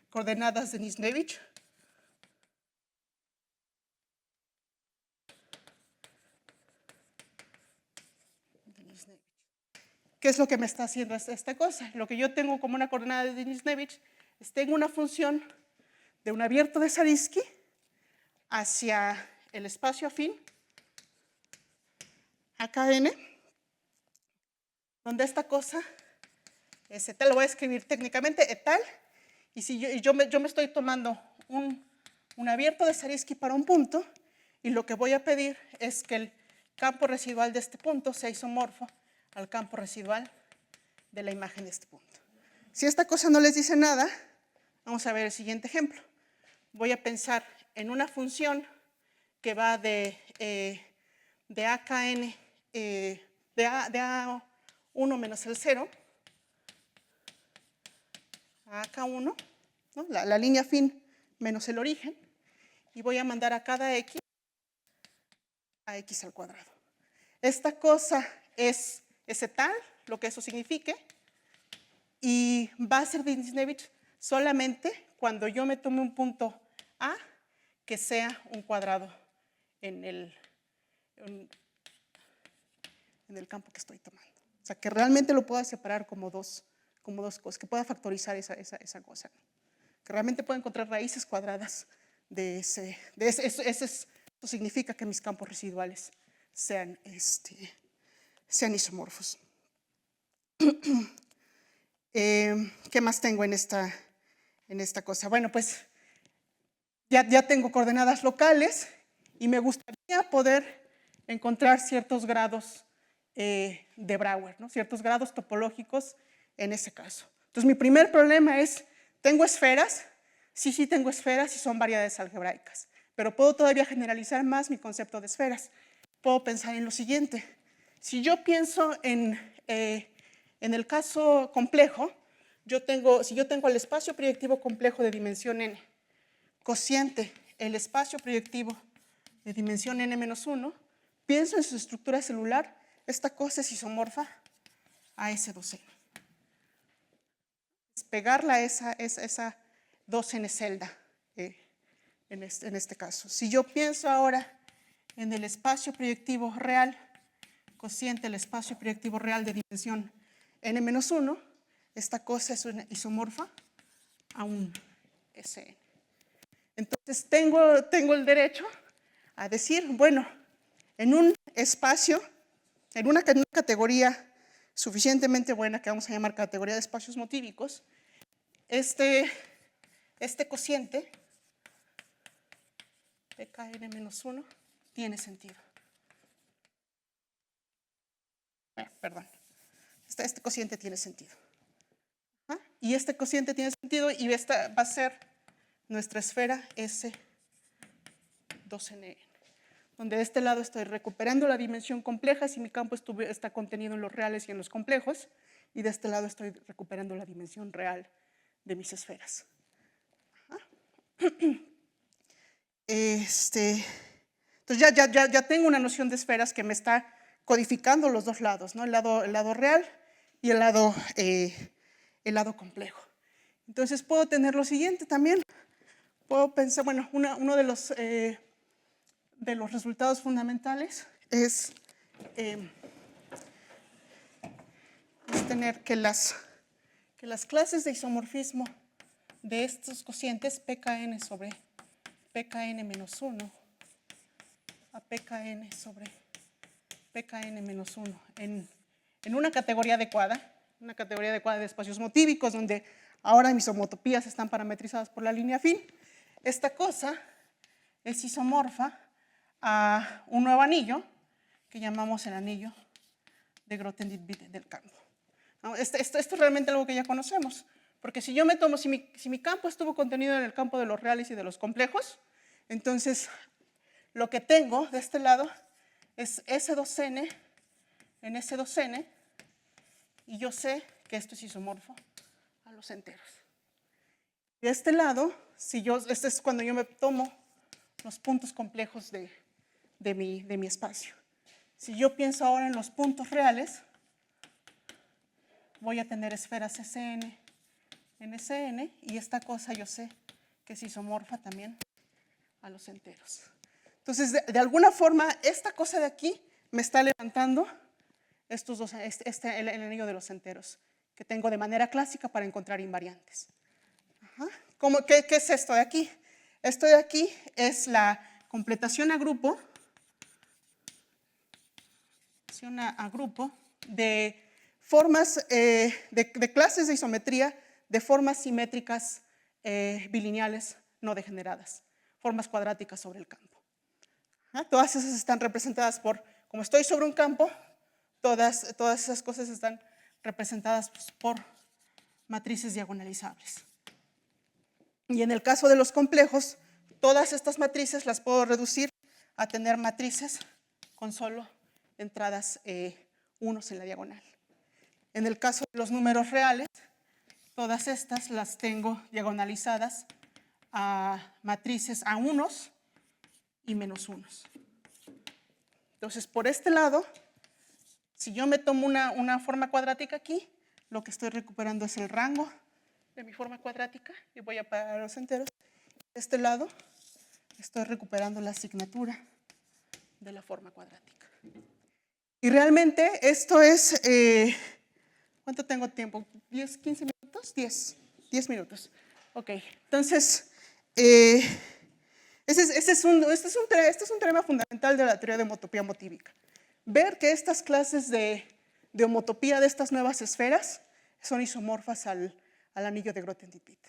coordenadas de Nisnevich. ¿qué es lo que me está haciendo esta cosa? Lo que yo tengo como una coordenada de Denisovich es tengo una función de un abierto de Zariski hacia el espacio afín, AKN, donde esta cosa es etal, lo voy a escribir técnicamente etal, y si yo me estoy tomando un abierto de Zariski para un punto, y lo que voy a pedir es que el campo residual de este punto sea isomorfo al campo residual de la imagen de este punto. Si esta cosa no les dice nada, vamos a ver el siguiente ejemplo. Voy a pensar en una función que va de AKN, de A1 menos el 0, a AK1, ¿no? la línea fin menos el origen, y voy a mandar a cada X a X al cuadrado. Esta cosa es etal, lo que eso signifique, y va a ser Denisovich solamente cuando yo me tome un punto A que sea un cuadrado en el campo que estoy tomando. O sea, que realmente lo pueda separar como dos cosas, que pueda factorizar esa cosa. Que realmente pueda encontrar raíces cuadradas de ese. Eso significa que mis campos residuales sean isomorfos. ¿Qué más tengo en esta cosa? Bueno, pues ya tengo coordenadas locales y me gustaría poder encontrar ciertos grados de Brouwer, ¿no? Ciertos grados topológicos en ese caso. Entonces, mi primer problema es, ¿tengo esferas? Sí tengo esferas y son variedades algebraicas, pero puedo todavía generalizar más mi concepto de esferas. Puedo pensar en lo siguiente. Si yo pienso en el caso complejo, si yo tengo el espacio proyectivo complejo de dimensión n, cociente el espacio proyectivo de dimensión n-1, pienso en su estructura celular, esta cosa es isomorfa a S2n. Es pegarla a esa 2n celda en este caso. Si yo pienso ahora en el espacio proyectivo real, cociente el espacio proyectivo real de dimensión n-1, esta cosa es una isomorfa a un Sn. Entonces tengo el derecho a decir, bueno, en un espacio, en una categoría suficientemente buena que vamos a llamar categoría de espacios motívicos, este cociente pkn-1 tiene sentido. Perdón. Este cociente tiene sentido. Y este cociente tiene sentido y esta va a ser nuestra esfera S2n, donde de este lado estoy recuperando la dimensión compleja si mi campo está contenido en los reales y en los complejos, y de este lado estoy recuperando la dimensión real de mis esferas. Entonces ya tengo una noción de esferas que me está codificando los dos lados, ¿no? El lado real y el lado complejo. Entonces puedo tener lo siguiente también. Puedo pensar, bueno, uno de los resultados fundamentales es tener que las clases de isomorfismo de estos cocientes pkn sobre pkn-1 a pkn sobre pkn-1 en una categoría adecuada de espacios motívicos donde ahora mis homotopías están parametrizadas por la línea afín, esta cosa es isomorfa a un nuevo anillo que llamamos el anillo de Grothendieck-Witte del campo. Esto es realmente algo que ya conocemos, porque si yo me tomo, si mi campo estuvo contenido en el campo de los reales y de los complejos, entonces lo que tengo de este lado es S2n en S2n, y yo sé que esto es isomorfo a los enteros. De este lado, este es cuando yo me tomo los puntos complejos de mi espacio. Si yo pienso ahora en los puntos reales, voy a tener esferas Sn en Sn, y esta cosa yo sé que es isomorfa también a los enteros. Entonces, de alguna forma, esta cosa de aquí me está levantando estos dos, el anillo de los enteros, que tengo de manera clásica para encontrar invariantes. ¿Qué es esto de aquí? Esto de aquí es la completación a grupo, de formas, de clases de isometría de formas simétricas bilineales no degeneradas, formas cuadráticas sobre el campo. Todas esas están representadas por, como estoy sobre un campo, todas esas cosas están representadas por matrices diagonalizables. Y en el caso de los complejos, todas estas matrices las puedo reducir a tener matrices con solo entradas unos en la diagonal. En el caso de los números reales, todas estas las tengo diagonalizadas a matrices a unos y menos unos. Entonces, por este lado, si yo me tomo una forma cuadrática aquí, lo que estoy recuperando es el rango de mi forma cuadrática y voy a parar los enteros. De este lado, estoy recuperando la asignatura de la forma cuadrática. Y realmente esto es, ¿cuánto tengo tiempo? ¿10, 15 minutos? 10 minutos. Ok, entonces, este es un tema fundamental de la teoría de homotopía motívica. Ver que estas clases de homotopía de estas nuevas esferas son isomorfas al anillo de Grothendieck-Pitt.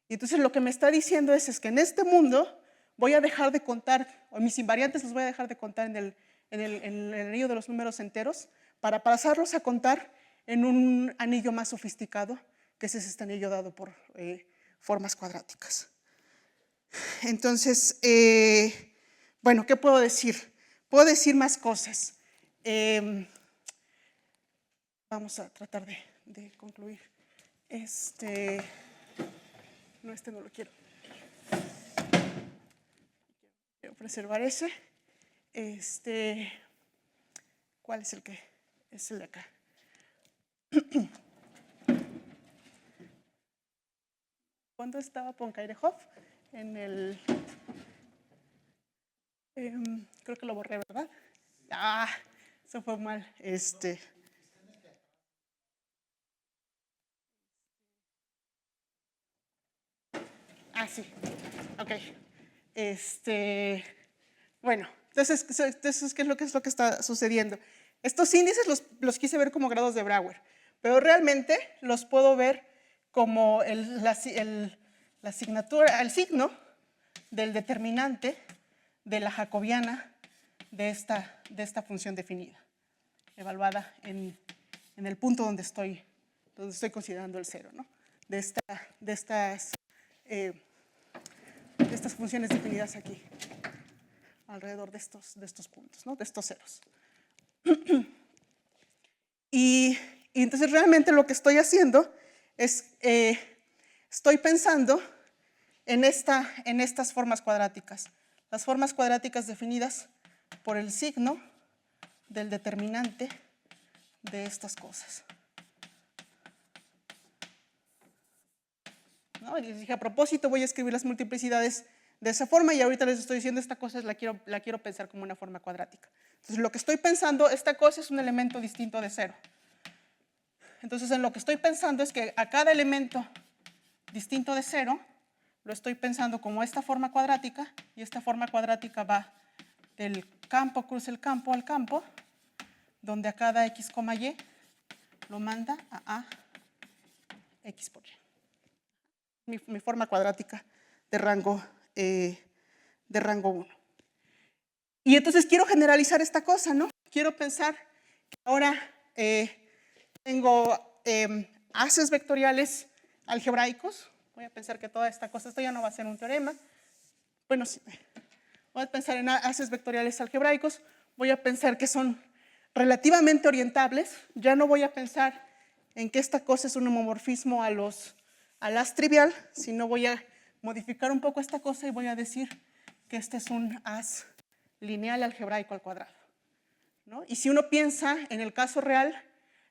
Y entonces lo que me está diciendo es que en este mundo voy a dejar de contar, o mis invariantes los voy a dejar de contar en el anillo de los números enteros para pasarlos a contar en un anillo más sofisticado, que es este anillo dado por formas cuadráticas. Entonces, bueno, ¿qué puedo decir? Puedo decir más cosas. Vamos a tratar de concluir. No lo quiero. Quiero preservar ese. ¿Cuál es el que? Es el de acá. ¿Cuándo estaba Poincaré-Hopf? Creo que lo borré, ¿verdad? Ah, eso fue mal. Sí, ok. Bueno, entonces, ¿qué es lo que está sucediendo? Estos índices los quise ver como grados de Brouwer, pero realmente los puedo ver como la asignatura, el signo del determinante de la jacobiana de esta función definida, evaluada en el punto donde estoy considerando el cero, ¿no? De estas funciones definidas aquí, alrededor de estos puntos, ¿no? De estos ceros. Y entonces realmente lo que estoy haciendo es, estoy pensando en estas formas cuadráticas. Las formas cuadráticas definidas por el signo del determinante de estas cosas. ¿No? Y les dije, a propósito, voy a escribir las multiplicidades de esa forma y ahorita les estoy diciendo esta cosa la quiero pensar como una forma cuadrática. Entonces, lo que estoy pensando, esta cosa es un elemento distinto de cero. Entonces, en lo que estoy pensando es que a cada elemento distinto de cero, lo estoy pensando como esta forma cuadrática, y esta forma cuadrática va del campo cruza el campo al campo, donde a cada x, y lo manda a x por y. Mi forma cuadrática de rango 1. Y entonces quiero generalizar esta cosa, ¿no? Quiero pensar que ahora tengo haces vectoriales algebraicos. Voy a pensar que toda esta cosa, esto ya no va a ser un teorema. Bueno, sí, voy a pensar en haces vectoriales algebraicos. Voy a pensar que son relativamente orientables. Ya no voy a pensar en que esta cosa es un homomorfismo al as trivial, sino voy a modificar un poco esta cosa y voy a decir que este es un as lineal algebraico al cuadrado, ¿no? Y si uno piensa en el caso real,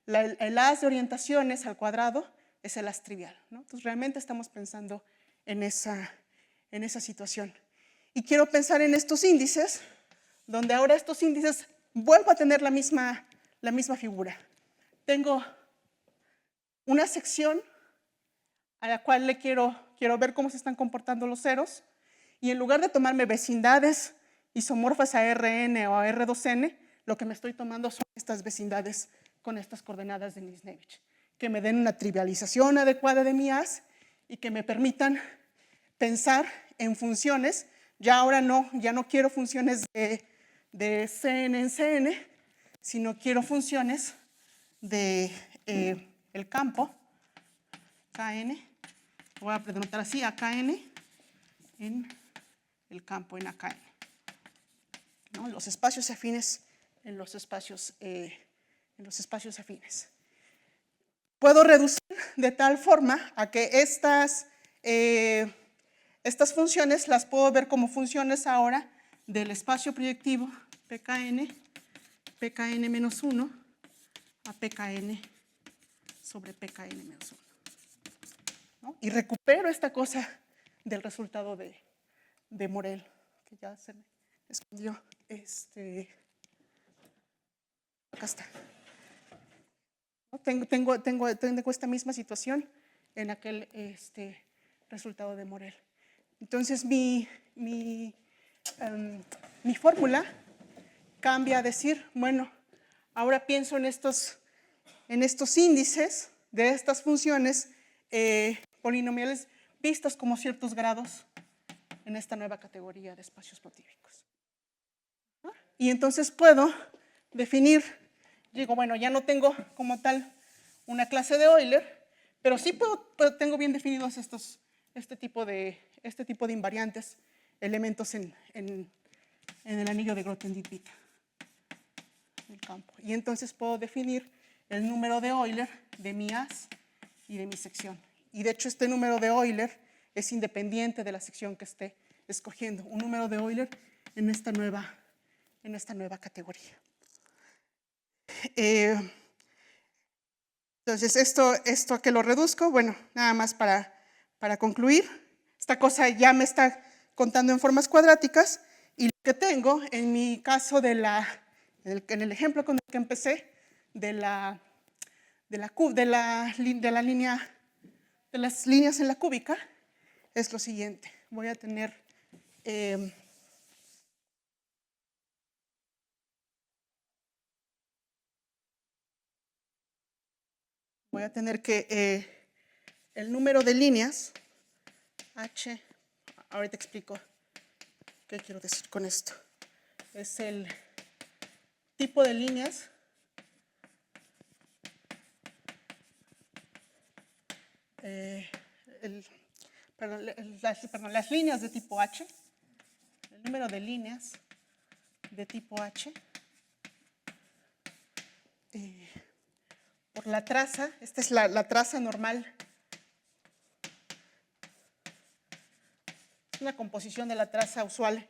el as de orientaciones al cuadrado es el as trivial, ¿no? Entonces realmente estamos pensando en esa situación. Y quiero pensar en estos índices, donde ahora estos índices vuelvo a tener la misma la misma figura. Tengo una sección a la cual le quiero ver cómo se están comportando los ceros, y en lugar de tomarme vecindades isomorfas a Rn o a R2n, lo que me estoy tomando son estas vecindades con estas coordenadas de Nisnevich, que me den una trivialización adecuada de mi as y que me permitan pensar en funciones. Ya no quiero funciones de Cn en Cn, sino quiero funciones de el campo Kn, voy a denotar así, AKN, en el campo en AKN, ¿no? Los espacios afines en los espacios afines. Puedo reducir de tal forma a que estas funciones las puedo ver como funciones ahora del espacio proyectivo PKN menos 1 a PKN sobre PKN menos 1. ¿No? Y recupero esta cosa del resultado de Morel, que ya se me escondió. Acá está. ¿No? Tengo esta misma situación en aquel resultado de Morel. Entonces mi fórmula cambia a decir, bueno, ahora pienso en estos índices de estas funciones polinomiales vistos como ciertos grados en esta nueva categoría de espacios motíficos. ¿No? Y entonces puedo definir, digo, bueno, ya no tengo como tal una clase de Euler, pero sí tengo bien definidos este tipo de invariantes, elementos en el anillo de Grothendieck-Witt, el campo. Y entonces puedo definir el número de Euler de mi as y de mi sección. Y de hecho este número de Euler es independiente de la sección que esté escogiendo. Un número de Euler en esta nueva categoría. Entonces esto a qué lo reduzco, bueno, nada más para concluir. Esta cosa ya me está contando en formas cuadráticas, y lo que tengo en mi caso en el ejemplo con el que empecé de las líneas en la cúbica es lo siguiente. Voy a tener que el número de líneas H, ahorita explico qué quiero decir con esto, es el tipo de líneas las líneas de tipo H, el número de líneas de tipo H por la traza. Esta es la traza normal. Es una composición de la traza usual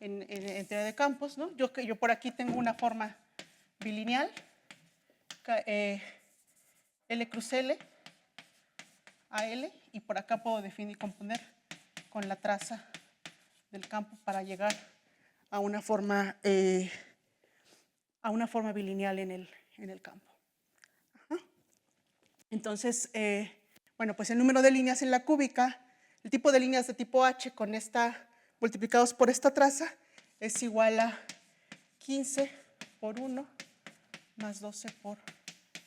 en teoría de campos, ¿no? Yo por aquí tengo una forma bilineal, L cruz L a L, y por acá puedo definir y componer con la traza del campo para llegar a una forma bilineal en el campo. Ajá. Entonces, bueno, pues el número de líneas en la cúbica, el tipo de líneas de tipo H con multiplicados por esta traza es igual a 15 por 1 más 12 por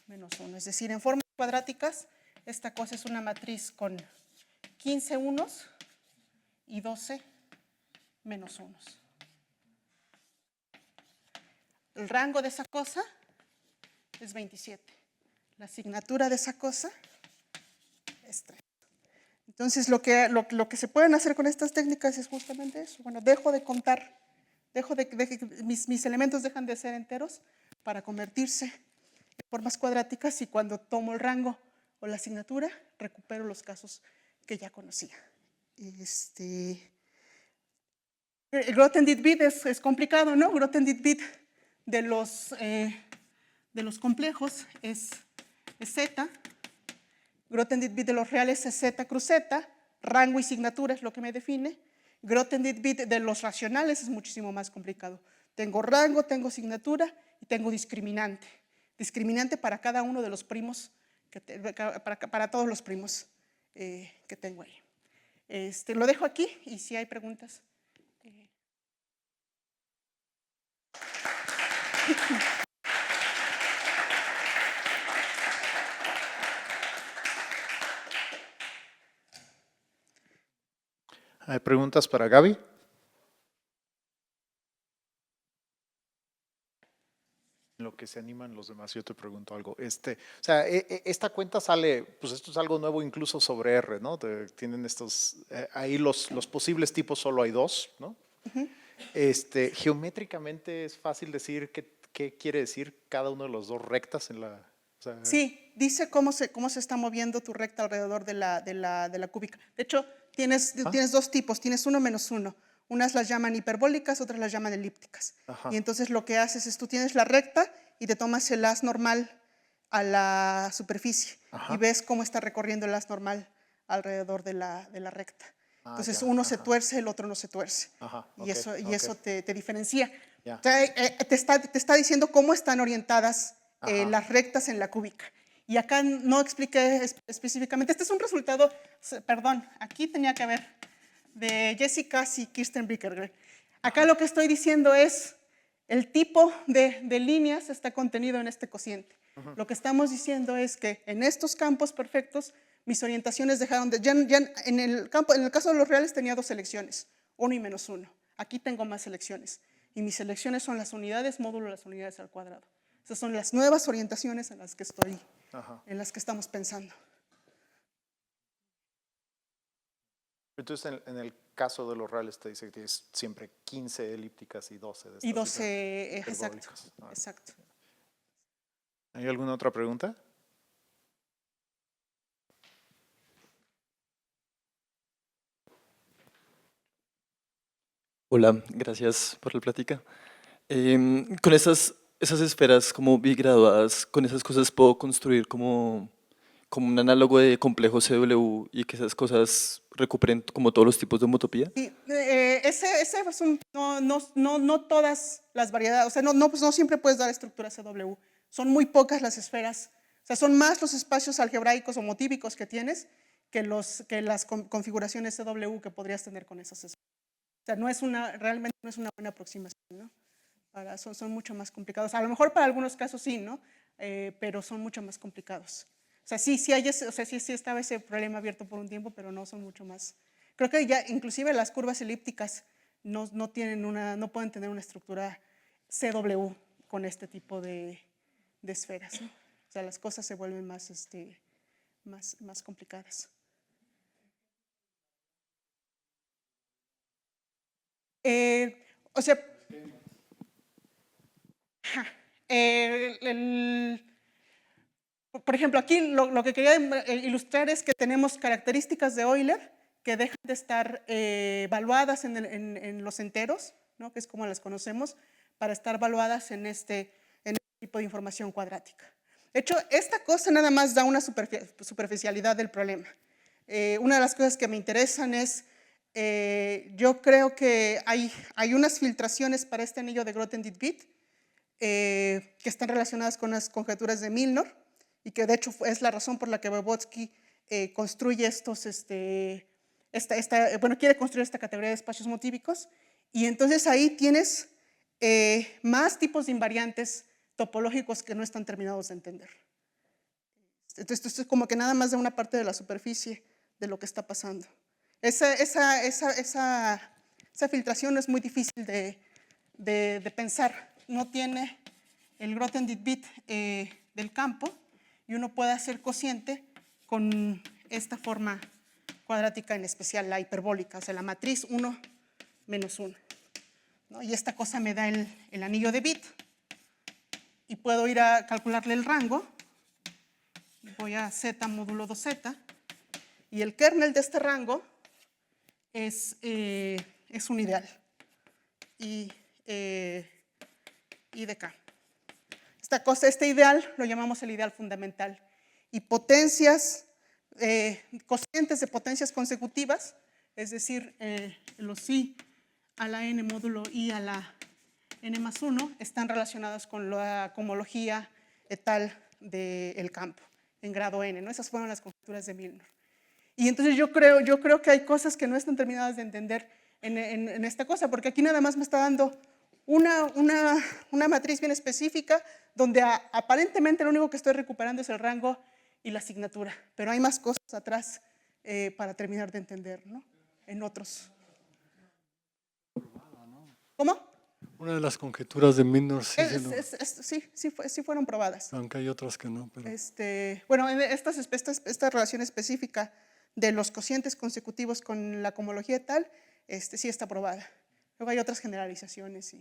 menos 1. Es decir, en formas cuadráticas, esta cosa es una matriz con 15 unos y 12 menos unos. El rango de esa cosa es 27. La asignatura de esa cosa es 3. Entonces, lo que se pueden hacer con estas técnicas es justamente eso. Bueno, dejo de contar, mis elementos dejan de ser enteros para convertirse en formas cuadráticas, y cuando tomo el rango o la asignatura, recupero los casos que ya conocía. El Grothendieck-Witt es complicado, ¿no? Grothendieck-Witt de los complejos es Z. Grothendieck-Witt de los reales es Z cruz Z. Rango y asignatura es lo que me define. Grothendieck-Witt de los racionales es muchísimo más complicado. Tengo rango, tengo asignatura y tengo discriminante. discriminante para cada uno de los primos, para todos los primos que tengo ahí. Lo dejo aquí y si hay preguntas. ¿Hay preguntas para Gaby? En lo que se animan los demás, yo te pregunto algo. O sea, esta cuenta sale, pues esto es algo nuevo incluso sobre R, ¿no? Tienen estos, ahí los posibles tipos solo hay 2, ¿no? Geométricamente es fácil decir qué quiere decir cada uno de los 2 rectas en la... O sea, sí, dice cómo se está moviendo tu recta alrededor de la cúbica. De hecho, tienes 2 tipos, tienes 1 menos 1. Unas las llaman hiperbólicas, otras las llaman elípticas. Ajá. Y entonces lo que haces es tú tienes la recta y te tomas el haz normal a la superficie. Ajá. Y ves cómo está recorriendo el haz normal alrededor de la recta. Entonces ya, uno se tuerce, el otro no se tuerce. Ajá, y eso te diferencia. O sea, te está diciendo cómo están orientadas las rectas en la cúbica. Y acá no expliqué específicamente. Este es un resultado, perdón, aquí tenía que haber, de Jessica y Kirsten Bickerger. Acá lo que estoy diciendo es el tipo de líneas está contenido en este cociente. Lo que estamos diciendo es que en estos campos perfectos mis orientaciones dejaron de... Ya en el caso de los reales tenía 2 selecciones, 1 y menos 1. Aquí tengo más selecciones. Y mis selecciones son las unidades módulo las unidades al cuadrado. Esas son las nuevas orientaciones en las que en las que estamos pensando. Entonces, en el caso de los reales te dice que tienes siempre 15 elípticas y 12 de estas. Y 12, exacto. Exacto. ¿Hay alguna otra pregunta? Hola, gracias por la plática. Con esas esferas como bigraduadas, con esas cosas puedo construir como un análogo de complejo CW y que esas cosas recuperen como todos los tipos de homotopía. Sí, ese es no todas las variedades, o sea, no siempre puedes dar estructura CW. Son muy pocas las esferas. O sea, son más los espacios algebraicos o motíbicos que tienes que las configuraciones CW que podrías tener con esas esferas. O sea, realmente no es una buena aproximación, ¿no? Son mucho más complicados. A lo mejor para algunos casos sí, ¿no? Pero son mucho más complicados. O sea, sí estaba ese problema abierto por un tiempo, pero no son mucho más. Creo que ya inclusive las curvas elípticas no pueden tener una estructura CW con este tipo de esferas, ¿no? O sea, las cosas se vuelven más complicadas. O sea, por ejemplo, aquí lo que quería ilustrar es que tenemos características de Euler que dejan de estar evaluadas en los enteros, ¿no? Que es como las conocemos, para estar evaluadas en este tipo de información cuadrática. De hecho, esta cosa nada más da una superficialidad del problema. Una de las cosas que me interesan es, yo creo que hay unas filtraciones para este anillo de Grothendieck-Witt que están relacionadas con las conjeturas de Milnor y que de hecho es la razón por la que Vygotsky construye quiere construir esta categoría de espacios motíbicos, y entonces ahí tienes más tipos de invariantes topológicos que no están terminados de entender. Entonces esto es como que nada más de una parte de la superficie de lo que está pasando. Esa filtración es muy difícil de pensar. No tiene el Grothendieck-Witt del campo y uno puede hacer cociente con esta forma cuadrática, en especial la hiperbólica, o sea, la matriz 1 menos 1. ¿No? Y esta cosa me da el anillo de Witt y puedo ir a calcularle el rango. Voy a z módulo 2z y el kernel de este rango es un ideal y de K. Este ideal lo llamamos el ideal fundamental, y potencias, cocientes de potencias consecutivas, es decir, los I a la n módulo I a la n más 1 están relacionados con la cohomología tal del campo en grado n, ¿no? Esas fueron las conjeturas de Milnor. Y entonces yo creo que hay cosas que no están terminadas de entender en esta cosa, porque aquí nada más me está dando una matriz bien específica donde aparentemente lo único que estoy recuperando es el rango y la asignatura, pero hay más cosas atrás para terminar de entender, ¿no? En otros. ¿Cómo? Una de las conjeturas de Milnor sí, Sí fueron probadas. aunque hay otras que no. Pero... Bueno, en esta relación específica de los cocientes consecutivos con la cohomología tal, sí está probada. Luego hay otras generalizaciones.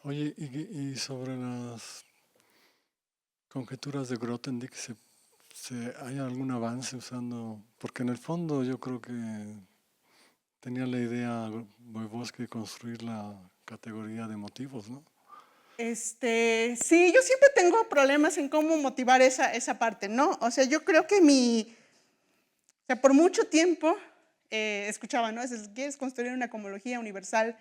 Oye, y sobre las conjeturas de Grothendieck, ¿hay algún avance usando? Porque en el fondo yo creo que tenía la idea Voevodsky de construir la categoría de motivos, ¿no? Sí, yo siempre tengo problemas en cómo motivar esa parte, ¿no? O sea, yo creo que o sea, por mucho tiempo escuchaba, ¿no? Quieres construir una cohomología universal,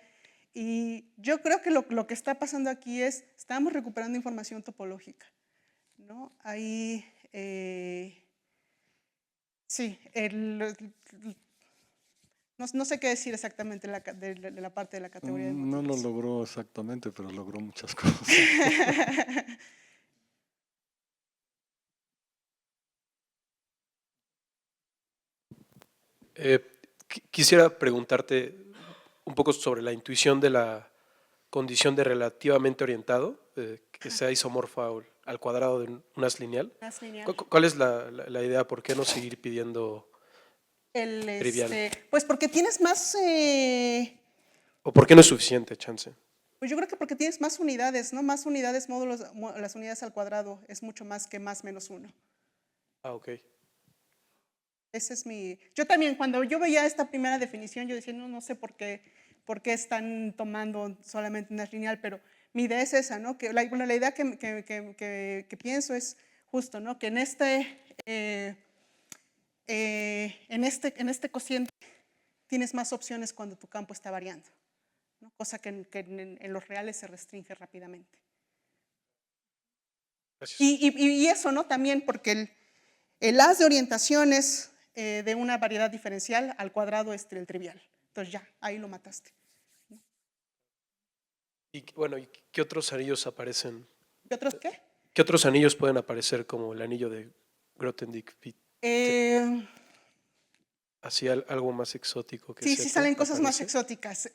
y yo creo que lo que está pasando aquí es, estamos recuperando información topológica, ¿no? Ahí, sí, no sé qué decir exactamente de la parte de la categoría de motivos. No lo logró exactamente, pero logró muchas cosas. Quisiera preguntarte un poco sobre la intuición de la condición de relativamente orientado, que sea isomorfa al cuadrado de un haz lineal. ¿Cuál es la idea? ¿Por qué no seguir pidiendo trivial? Pues porque tienes más... ¿O por qué no es suficiente, chance? Pues yo creo que porque tienes más unidades, ¿no? Más unidades módulos, las unidades al cuadrado es mucho más que más menos 1. Ah, ok. Ese es yo también, cuando yo veía esta primera definición, yo decía, no sé por qué están tomando solamente un haz lineal, pero mi idea es esa, ¿no? Que la idea que pienso es justo, ¿no? Que en este cociente tienes más opciones cuando tu campo está variando, ¿no? Cosa que en los reales se restringe rápidamente. Gracias. Y eso, ¿no? También porque el haz de orientaciones de una variedad diferencial al cuadrado es el trivial. Entonces ya, ahí lo mataste. Y bueno, ¿y qué otros anillos aparecen? ¿Qué otros qué? ¿Qué otros anillos pueden aparecer como el anillo de Grothendieck? ¿Así algo más exótico que Sí, sepa? sí salen cosas más ¿Aparece? exóticas.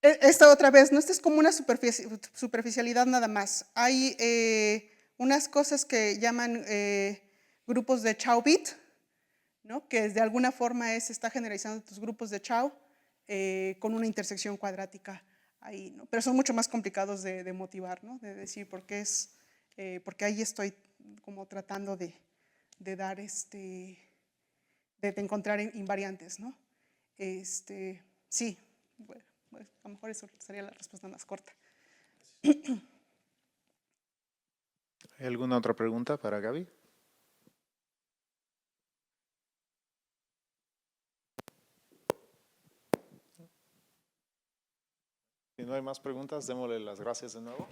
Esta otra vez, ¿no? Esta es como una superficialidad nada más. Hay unas cosas que llaman grupos de Chow-bit, ¿no? Que de alguna forma está generalizando tus grupos de Chow con una intersección cuadrática ahí, ¿no? Pero son mucho más complicados de motivar, ¿no? De decir porque ahí estoy como tratando de dar de encontrar invariantes, ¿no? Sí, bueno, pues a lo mejor eso sería la respuesta más corta. ¿Hay alguna otra pregunta para Gaby? Si no hay más preguntas, démosle las gracias de nuevo.